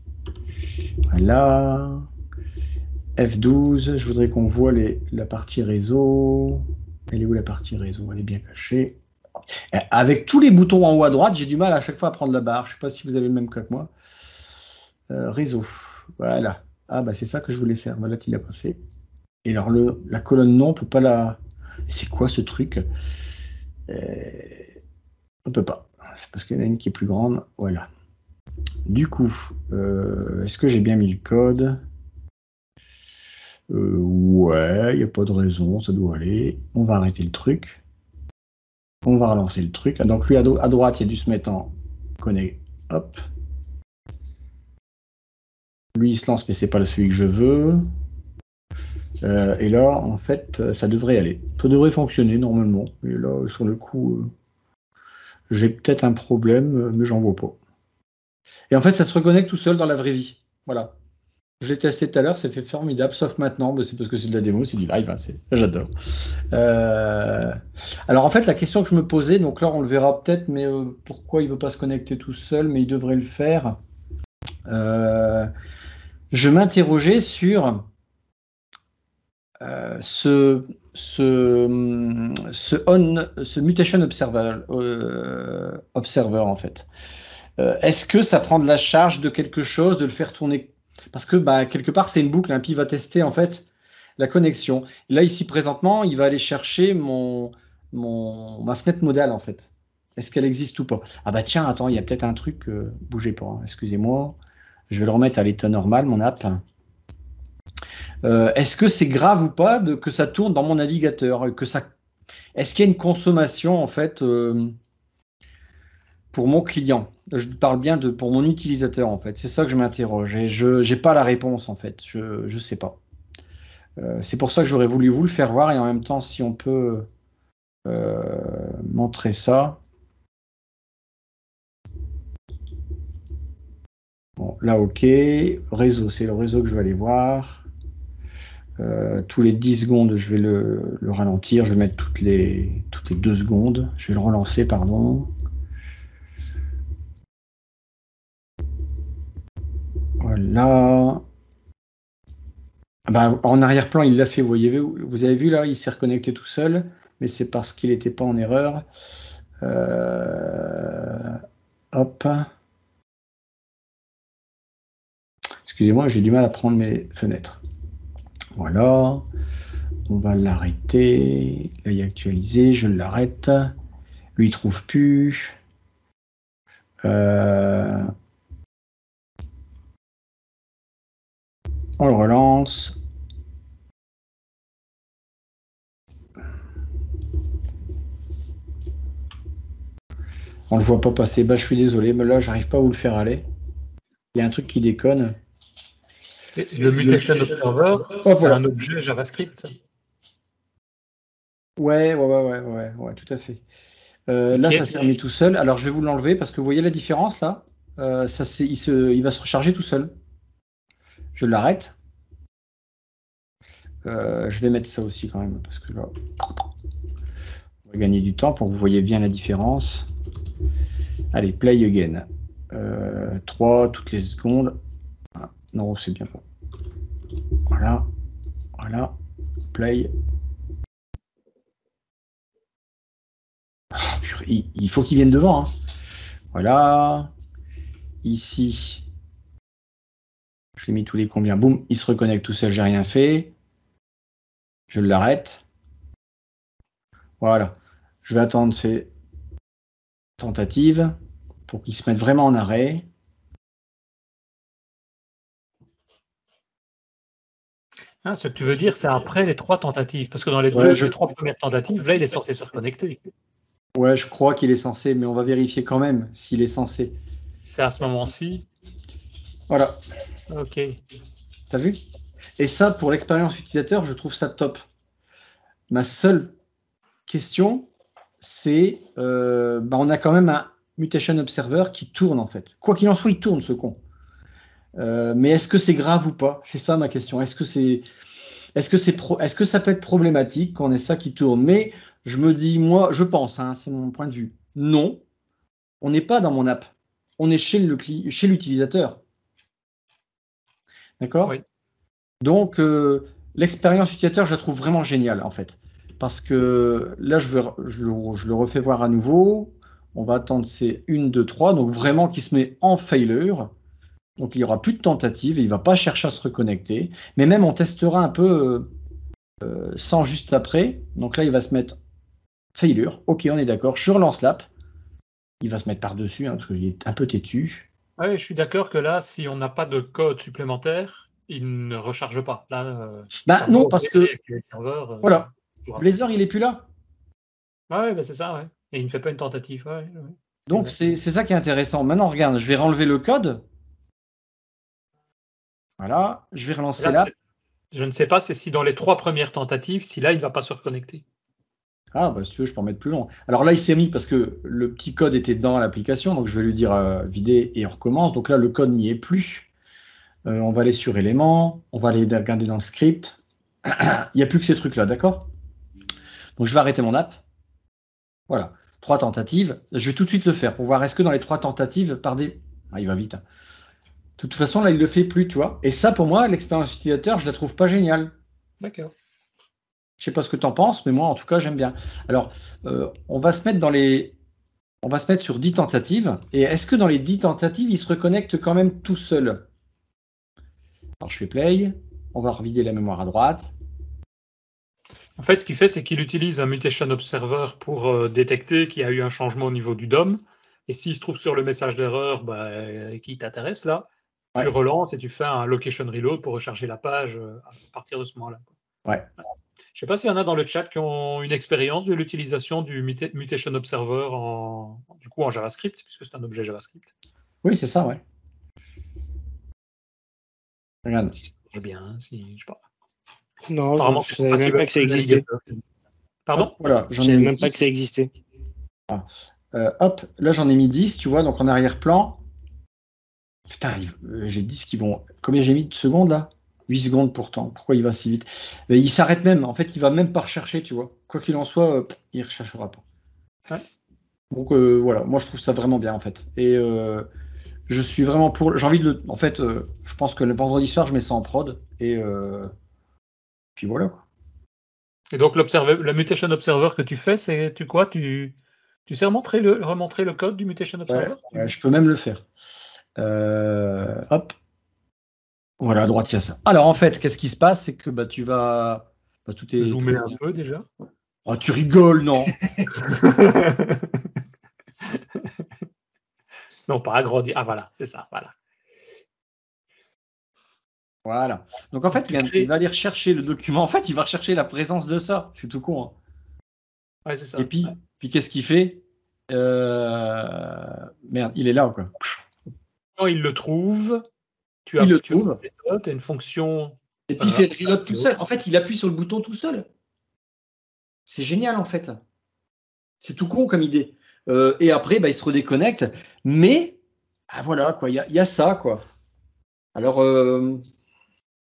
Voilà. F12, je voudrais qu'on voit la partie réseau. Elle est où la partie réseau? Elle est bien cachée. Avec tous les boutons en haut à droite, j'ai du mal à chaque fois à prendre la barre. Je ne sais pas si vous avez le même cas que moi. Réseau, voilà. Ah bah c'est ça que je voulais faire. Voilà qu'il n'a pas fait. Et alors la colonne nom, on peut pas la... C'est quoi ce truc? On peut pas. C'est parce qu'il y en a une qui est plus grande. Voilà. Du coup, est-ce que j'ai bien mis le code? Ouais, il n'y a pas de raison, ça doit aller. On va arrêter le truc. On va relancer le truc. Donc lui, à droite, il a dû se mettre en connect. Hop. Lui, il se lance, mais c'est pas celui que je veux. Et là, en fait, ça devrait aller. Ça devrait fonctionner normalement. Et là, sur le coup, j'ai peut-être un problème, mais j'en vois pas. Et en fait, ça se reconnecte tout seul dans la vraie vie. Voilà. Je l'ai testé tout à l'heure, c'est fait formidable, sauf maintenant, mais c'est parce que c'est de la démo, c'est du live, hein, j'adore. Alors en fait, la question que je me posais, donc là on le verra peut-être, mais pourquoi il ne veut pas se connecter tout seul, mais il devrait le faire. Je m'interrogeais sur ce mutation observer en fait. Est-ce que ça prend de la charge de quelque chose, de le faire tourner? Parce que quelque part, c'est une boucle, hein, puis il va tester en fait la connexion. Là, ici, présentement, il va aller chercher ma fenêtre modale en fait. Est-ce qu'elle existe ou pas? Ah bah tiens, attends, il y a peut-être un truc, bougez pas, hein, excusez-moi. Je vais le remettre à l'état normal, mon app. Est-ce que c'est grave ou pas que ça tourne dans mon navigateur? Est-ce qu'il y a une consommation en fait pour mon client? Je parle bien pour mon utilisateur en fait. C'est ça que je m'interroge et je n'ai pas la réponse en fait. Je sais pas. C'est pour ça que j'aurais voulu vous le faire voir et en même temps si on peut montrer ça. Bon, là ok. Réseau, c'est le réseau que je vais aller voir. Tous les 10 secondes, je vais le ralentir. Je vais mettre toutes les 2 secondes. Je vais le relancer, pardon. Voilà. En arrière-plan, il l'a fait. Vous avez vu là, il s'est reconnecté tout seul, mais c'est parce qu'il n'était pas en erreur. Hop. Excusez-moi, j'ai du mal à prendre mes fenêtres. Voilà. On va l'arrêter. Là, il est actualisé. Je l'arrête. Lui, il ne trouve plus. On le relance. On le voit pas passer. Je suis désolé, mais là, j'arrive pas à vous le faire aller. Il y a un truc qui déconne. Le mutation observer, c'est un objet JavaScript, ça? Ouais, tout à fait. Là, ça s'est remis tout seul. Alors, je vais vous l'enlever parce que vous voyez la différence là. Il va se recharger tout seul. Je l'arrête. Je vais mettre ça aussi quand même parce que là, on va va gagner du temps pour que vous voyez bien la différence. Allez, play again. 3 toutes les secondes. Ah, non, c'est bien. Voilà. Voilà. Play. Oh, purée, il faut qu'il vienne devant. Hein. Voilà. Ici. Je l'ai mis tous les combien. Boum, il se reconnecte tout seul, j'ai rien fait. Je l'arrête. Voilà. Je vais attendre ces tentatives pour qu'il se mette vraiment en arrêt. Ah, ce que tu veux dire, c'est après les 3 tentatives. Parce que dans les, Ouais, les 3 premières tentatives, là, il est censé se reconnecter. Ouais, je crois qu'il est censé, mais on va vérifier quand même s'il est censé. C'est à ce moment-ci. Voilà. Ok. T'as vu? Et ça, pour l'expérience utilisateur, je trouve ça top. Ma seule question, c'est on a quand même un Mutation Observer qui tourne en fait. Quoi qu'il en soit, il tourne ce con. Mais est-ce que c'est grave ou pas? C'est ça ma question. Est-ce que ça peut être problématique quand on ait ça qui tourne? Mais je me dis, moi, je pense, hein, c'est mon point de vue. Non, on n'est pas dans mon app. On est chez l'utilisateur. D'accord? Oui. Donc, l'expérience utilisateur, je la trouve vraiment géniale, en fait. Parce que là, je le refais voir à nouveau. On va attendre ces 1, 2, 3. Donc, vraiment, qui se met en failure. Donc, il n'y aura plus de tentative. Il ne va pas chercher à se reconnecter. Mais même, on testera un peu sans juste après. Donc là, il va se mettre failure. OK, on est d'accord. Je relance l'app. Il va se mettre par-dessus, hein, parce qu'il est un peu têtu. Oui, je suis d'accord que là, si on n'a pas de code supplémentaire, il ne recharge pas. Là, non, parce que serveur, voilà, Blazor, il n'est plus là. Ouais, c'est ça, ouais. Et il ne fait pas une tentative. Ouais. Donc, c'est ça qui est intéressant. Maintenant, regarde, je vais renlever le code. Voilà, je vais relancer l'app. Je ne sais pas si dans les 3 premières tentatives, si là, il ne va pas se reconnecter. Ah, bah, si tu veux, je peux en mettre plus long. Alors là, il s'est mis parce que le petit code était dans l'application. Donc, je vais lui dire vider et on recommence. Donc là, le code n'y est plus. On va aller sur éléments. On va aller regarder dans le script. Il n'y a plus que ces trucs-là, d'accord? Donc, je vais arrêter mon app. Voilà, 3 tentatives. Je vais tout de suite le faire pour voir est-ce que dans les 3 tentatives, Ah, il va vite. Hein. De toute façon, là, il ne le fait plus, tu vois. Et ça, pour moi, l'expérience utilisateur, je la trouve pas géniale. D'accord. Je sais pas ce que tu en penses, mais moi, en tout cas, j'aime bien. Alors, on va se mettre sur 10 tentatives. Et est-ce que dans les 10 tentatives, il se reconnecte quand même tout seul? Alors, je fais play. On va revider la mémoire à droite. En fait, ce qu'il fait, c'est qu'il utilise un Mutation Observer pour détecter qu'il y a eu un changement au niveau du DOM. Et s'il se trouve sur le message d'erreur qui t'intéresse, là, tu relances et tu fais un location reload pour recharger la page à partir de ce moment-là. Ouais. Je ne sais pas s'il y en a dans le chat qui ont une expérience de l'utilisation du Mutation Observer en JavaScript, puisque c'est un objet JavaScript. Oui, c'est ça, ouais. Regarde. Si ça marche bien, si je sais pas. Non, je ne savais même pas que ça existait. Pardon? Voilà, je ne savais même pas que ça existait. Ah. Hop, là j'en ai mis 10, tu vois, donc en arrière-plan. Putain, j'ai 10 qui vont. Combien j'ai mis de secondes là? 8 secondes pourtant. Pourquoi il va si vite? Mais il s'arrête même. En fait, il va même pas rechercher, tu vois. Quoi qu'il en soit, il ne recherchera pas. Ouais. Donc voilà, moi je trouve ça vraiment bien en fait. Et je suis vraiment pour. J'ai envie de le. En fait, je pense que le vendredi soir, je mets ça en prod. Et puis voilà. Et donc le Mutation Observer que tu fais, c'est quoi? Tu sais remontrer le code du Mutation Observer? Ouais, je peux même le faire. Hop. Voilà, à droite, il y a ça. Alors, en fait, qu'est-ce qui se passe? C'est que tu vas. Tout est. Zoomer un peu déjà. Oh, tu rigoles, non? Non, pas agrandir. Ah, voilà, c'est ça, voilà. Voilà. Donc, en fait, il va aller rechercher le document. En fait, il va rechercher la présence de ça. C'est tout con. Hein. Ouais, c'est ça. Et puis qu'est-ce qu'il fait? Merde, il est là, quoi. Quand il le trouve, tu le trouve. Tu as une fonction. Et puis il fait le reload tout seul. En fait, il appuie sur le bouton tout seul. C'est génial, en fait. C'est tout con comme idée. Et après, il se redéconnecte. Mais, voilà, quoi. Il y a ça, quoi. Alors,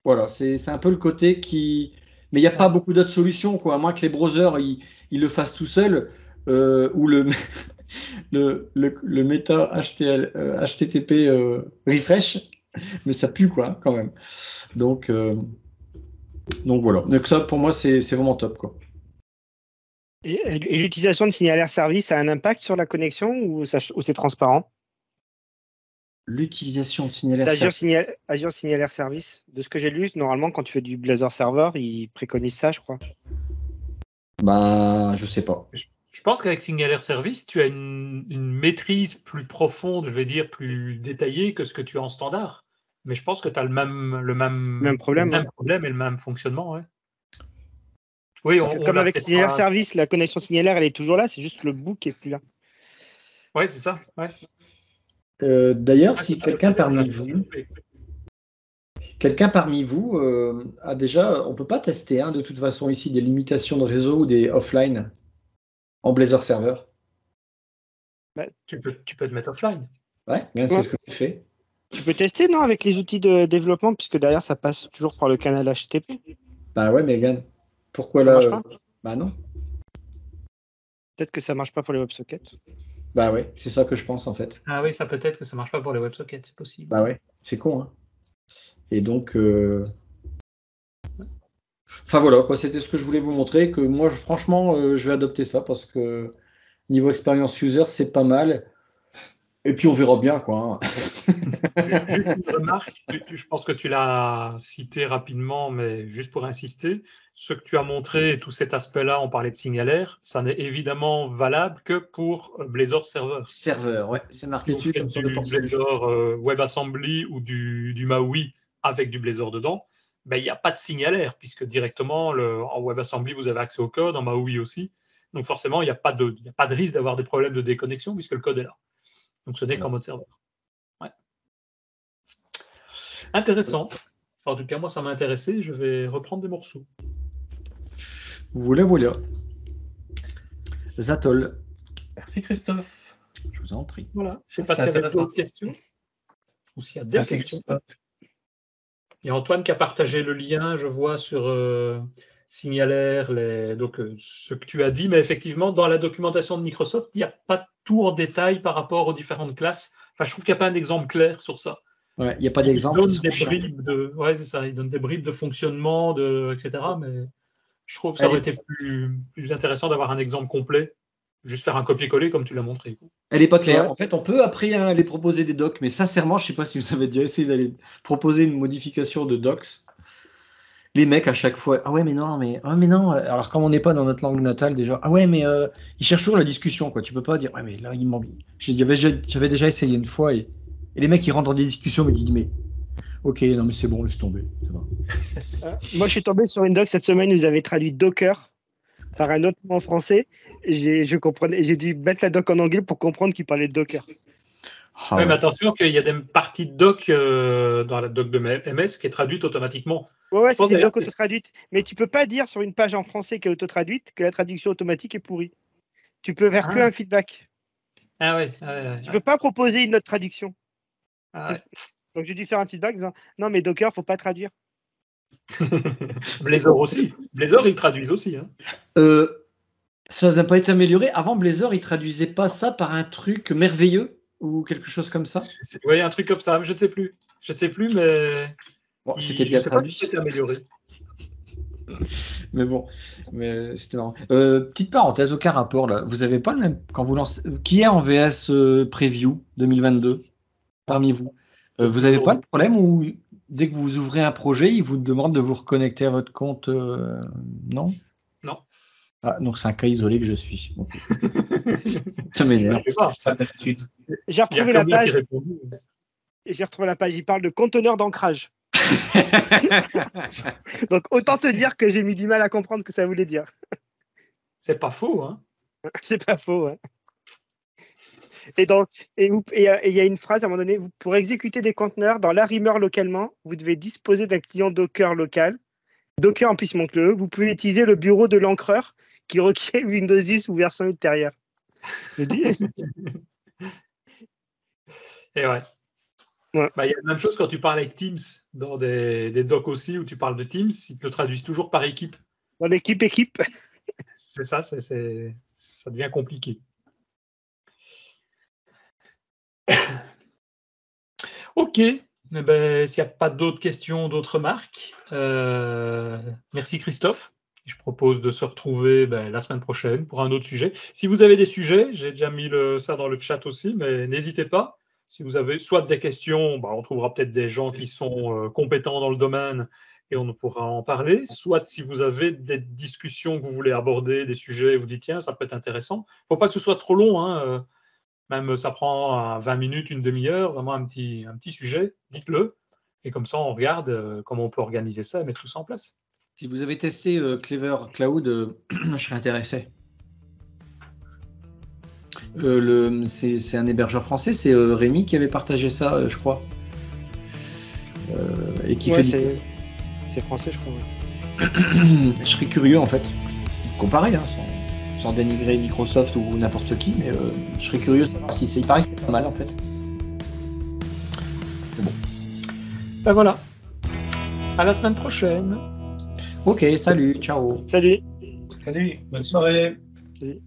voilà, c'est un peu le côté qui Mais il n'y a pas beaucoup d'autres solutions, quoi, à moins que les browsers ils le fassent tout seuls, ou le méta HTTP refresh, mais ça pue, quoi, quand même. Donc voilà. Donc ça, pour moi, c'est vraiment top, quoi. Et l'utilisation de signalaire service a un impact sur la connexion ou c'est transparent? L'utilisation de signalaire service. Azure signalaire service, de ce que j'ai lu, normalement, quand tu fais du Blazor Server, ils préconisent ça, je crois. Bah, je sais pas. Je pense qu'avec signalaire service, tu as une maîtrise plus profonde, je vais dire, plus détaillée que ce que tu as en standard. Mais je pense que tu as le même problème et le même fonctionnement. Ouais. Oui, comme avec signalaire service, la connexion signalaire, elle est toujours là, c'est juste le bout qui est plus là. Oui, c'est ça. Ouais. D'ailleurs, si quelqu'un parmi vous a déjà, on peut pas tester de toute façon ici des limitations de réseau ou des offline en Blazor Server. Bah, tu peux te mettre offline. Ouais, c'est ce que j'ai fait. Tu peux tester, non, avec les outils de développement, puisque derrière, ça passe toujours par le canal HTTP. Bah ouais, Megan. Pourquoi ça là marche pas Bah non. Peut-être que ça marche pas pour les WebSockets. Bah ouais, c'est ça que je pense en fait. Ah oui, ça peut-être que ça marche pas pour les WebSockets, c'est possible. Bah ouais, c'est con. Et donc, enfin voilà, quoi, c'était ce que je voulais vous montrer, que moi, franchement, je vais adopter ça parce que niveau expérience user, c'est pas mal. Et puis on verra bien, quoi. Juste une remarque, je pense que tu l'as cité rapidement, mais juste pour insister, ce que tu as montré, tout cet aspect-là, on parlait de signalaire, ça n'est évidemment valable que pour Blazor Server. Serveur, ouais, c'est marqué dessus comme du Blazor WebAssembly ou du MAUI avec du Blazor dedans, ben, il n'y a pas de signalaire, puisque directement, en WebAssembly, vous avez accès au code, en MAUI aussi. Donc forcément, il n'y a pas de risque d'avoir des problèmes de déconnexion, puisque le code est là. Donc ce n'est qu'en mode serveur. Ouais. Intéressant. Enfin, en tout cas, moi, ça m'a intéressé. Je vais reprendre des morceaux. Voilà. Zatol. Merci Christophe. Je vous en prie. Voilà. Je ne sais pas s'il y avait d'autres questions ou s'il y a des questions. Il y a Antoine qui a partagé le lien, je vois, sur Signalaire, donc ce que tu as dit, mais effectivement, dans la documentation de Microsoft, il n'y a pas tout en détail par rapport aux différentes classes. Enfin, je trouve qu'il n'y a pas un exemple clair sur ça. Ouais, il n'y a pas d'exemple. Ouais, c'est ça. Il donne des bribes de fonctionnement, etc. Mais je trouve que ça aurait été plus intéressant d'avoir un exemple complet. Juste faire un copier-coller comme tu l'as montré. Elle n'est pas claire. Ouais. En fait, on peut après aller proposer des docs, mais sincèrement, je ne sais pas si vous avez déjà essayé d'aller proposer une modification de docs. Les mecs, à chaque fois, ah ouais, mais non. Alors, comme on n'est pas dans notre langue natale, déjà, ah ouais, mais ils cherchent toujours la discussion, quoi. Tu peux pas dire, ouais, mais là, j'avais déjà essayé une fois, et les mecs, ils rentrent dans des discussions, mais ils disent, mais ok, non, mais c'est bon, laisse tomber. Moi, je suis tombé sur une doc cette semaine où vous avez traduit Docker par un autre mot en français. J'ai dû mettre la doc en anglais pour comprendre qu'il parlait de Docker. Ah ouais, mais attention qu'il y a des parties de doc dans la doc de MS qui est traduite automatiquement. Ouais, c'est une doc auto-traduite. Mais tu peux pas dire sur une page en français qui est auto-traduite que la traduction automatique est pourrie. Tu peux faire que un feedback. Ah ouais. Tu peux pas proposer une autre traduction. Ah ouais. Donc j'ai dû faire un feedback disant non, mais Docker, faut pas traduire. Blazor aussi. Blazor, ils traduisent aussi. Hein. Ça n'a pas été amélioré. Avant, Blazor, ils traduisaient pas ça par un truc merveilleux ou quelque chose comme ça. Oui, un truc comme ça. Je ne sais plus. Mais bon, c'était bien traduit. C'était amélioré. Mais bon, c'était marrant. Petite parenthèse, aucun rapport là. Vous avez pas le même quand vous lancez. Qui est en VS Preview 2022 parmi vous? Vous n'avez pas le problème où dès que vous ouvrez un projet, il vous demande de vous reconnecter à votre compte non? Non. Ah, donc c'est un cas isolé que je suis. Okay. Ça m'énerve. J'ai retrouvé la page. Il parle de conteneur d'ancrage. Donc autant te dire que j'ai mis du mal à comprendre ce que ça voulait dire. C'est pas faux, hein. C'est pas faux, hein. Et il y a une phrase à un moment donné, pour exécuter des conteneurs dans l'arrimeur localement, vous devez disposer d'un client Docker local. Docker en plus manque-le. Vous pouvez utiliser le bureau de l'encreur qui requiert Windows 10 ou version ultérieure. Et ouais. Bah, il y a la même chose quand tu parles avec Teams, dans des docs aussi, où tu parles de Teams, ils te le traduisent toujours par équipe. Dans l'équipe. C'est ça, ça devient compliqué. Ok, eh ben, s'il n'y a pas d'autres questions, d'autres remarques, merci Christophe. Je propose de se retrouver la semaine prochaine pour un autre sujet. Si vous avez des sujets, j'ai déjà mis ça dans le chat aussi, mais n'hésitez pas. Si vous avez soit des questions, on trouvera peut-être des gens qui sont compétents dans le domaine et on pourra en parler. Soit si vous avez des discussions que vous voulez aborder, des sujets, vous dites tiens, ça peut être intéressant. Il ne faut pas que ce soit trop long, hein, même ça prend 20 minutes, une demi-heure, vraiment un petit sujet, dites-le. Et comme ça, on regarde comment on peut organiser ça et mettre tout ça en place. Si vous avez testé Clever Cloud, je serais intéressé. C'est un hébergeur français, c'est Rémi qui avait partagé ça, je crois. Et qui fait c'est français, je crois. Je serais curieux en fait, comparé, hein, sans dénigrer Microsoft ou n'importe qui, mais je serais curieux de savoir il paraît que c'est pas mal en fait. Mais bon. Ben voilà. À la semaine prochaine. Ok, salut, ciao. Salut. Salut, bonne soirée. Salut.